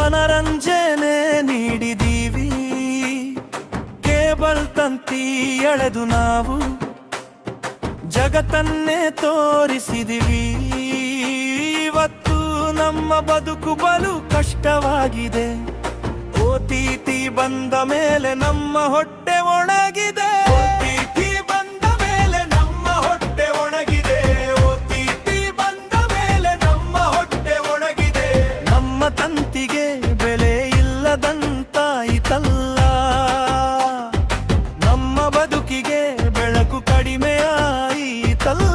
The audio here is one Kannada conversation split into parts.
ಮನರಂಜನೆ ನೀಡಿದೀವಿ. ಕೇಬಲ್ ತಂತಿ ಎಳೆದು ನಾವು ಜಗತ್ತನ್ನೇ ತೋರಿಸಿದಿವಿ. ಇವತ್ತು ನಮ್ಮ ಬದುಕು ಬಲು ಕಷ್ಟವಾಗಿದೆ. OTT ಬಂದ ಮೇಲೆ ನಮ್ಮ ಹೊಟ್ಟೆ ಒಣಗಿದೆ. OTT ಬಂದ ಮೇಲೆ ನಮ್ಮ ಹೊಟ್ಟೆ ಒಣಗಿದೆ. OTT ಬಂದ ಮೇಲೆ ನಮ್ಮ ಹೊಟ್ಟೆ ಒಣಗಿದೆ. ನಮ್ಮ ತಂತಿಗೆ ಬೆಲೆ ಇಲ್ಲದಂತಾಯಿತಲ್ಲ. ನಮ್ಮ ಬದುಕಿಗೆ ಬೆಳಕು ಕಡಿಮೆ ಆಯಿತಲ್ಲ.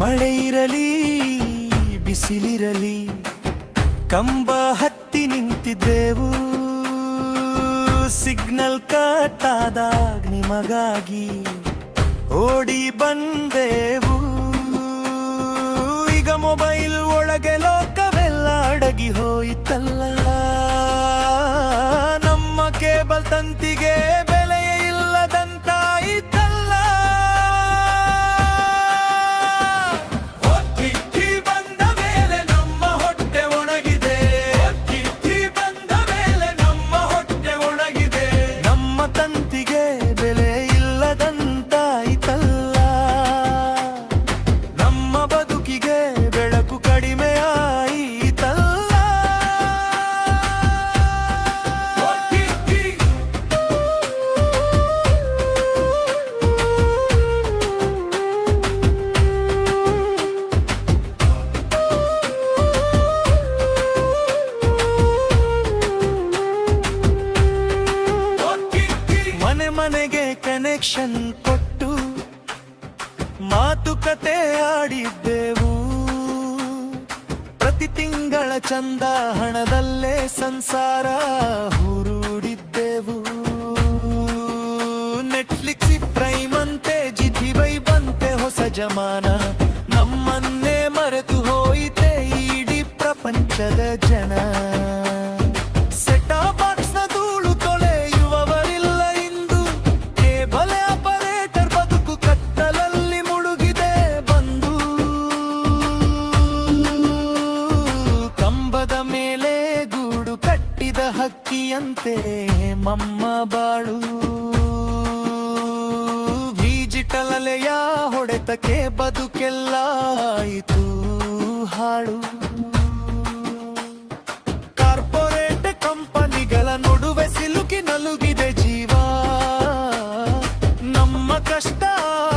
ಮಳೆ ಇರಲಿ ಬಿಸಿಲಿರಲಿ ಕಂಬ ಹತ್ತಿ ನಿಂತಿದ್ದೆವು. ಸಿಗ್ನಲ್ ಕಟ್ ಆದಾಗ ನಿಮಗಾಗಿ ಓಡಿ ಬಂದೆವು. ಈಗ ಮೊಬೈಲ್ ಒಳಗೆ ಲೋಕವೆಲ್ಲ ಅಡಗಿ ಹೋಯಿತಲ್ಲ. ನಮ್ಮ ಕೇಬಲ್ ತಂತಿಗೆ ಬೆಲೆಯೇ ಇಲ್ಲದಂತಾಯಿತಲ್ಲ. ಮನೆಗೆ ಕನೆಕ್ಷನ್ ಕೊಟ್ಟು ಮಾತುಕತೆ ಆಡಿದ್ದೆವು. ಪ್ರತಿ ತಿಂಗಳ ಚಂದ ಹಣದಲ್ಲೇ ಸಂಸಾರ ಹೂರೂಡಿದ್ದೆವು. ನೆಟ್ಫ್ಲಿಕ್ಸ್ ಪ್ರೈಮ್ ಅಂತೆ ಜಿಟಿವೈ ಬಂತೆ ಹೊಸ ಜಮಾನ. ನಮ್ಮನ್ನೇ ಮರೆತು ಹೋಯಿತೆ ಇಡೀ ಪ್ರಪಂಚದ ಜನ. ಹಕ್ಕಿಯಂತೆ ಮಮ್ಮ ಬಾಳು. ಡಿಜಿಟಲ್ ಅಲೆಯ ಹೊಡೆತಕ್ಕೆ ಬದುಕೆಲ್ಲ ಆಯಿತು ಹಾಳು. ಕಾರ್ಪೊರೇಟ್ ಕಂಪನಿಗಳ ನಡುವೆ ಸಿಲುಕಿ ನಲುಗಿದೆ ಜೀವ. ನಮ್ಮ ಕಷ್ಟ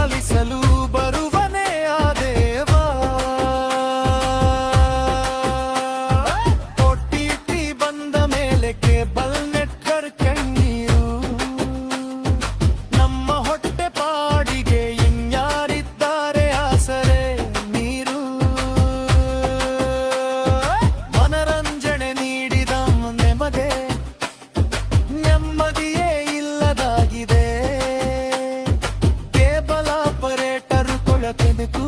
ಆಲಿಸಲು ಬರುವನೇ ಆ ದೇವ. ಕೇಬಲ್ ನೆಟ್ವರ್ಕ್ ಕಣ್ಣೀರು. ನಮ್ಮ ಹೊಟ್ಟೆ ಪಾಡಿಗೆ ಇನ್ಯಾರಿದ್ದಾರೆ ಆಸರೆ ನೀರು. ಮನರಂಜನೆ ನೀಡಿದ ನೆಮ್ಮದಿ ನೆಮ್ಮದಿಯೇ ಇಲ್ಲದಾಗಿದೆ. ಕೇಬಲ್ ಆಪರೇಟರ್ ಕೊಳಕೆನಕು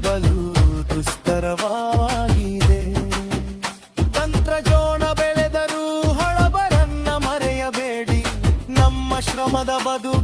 ಬಲು ದುಸ್ತರವಾಗಿದೆ. ತಂತ್ರಜೋಣ ಶ್ರಮದ ಬದುಕು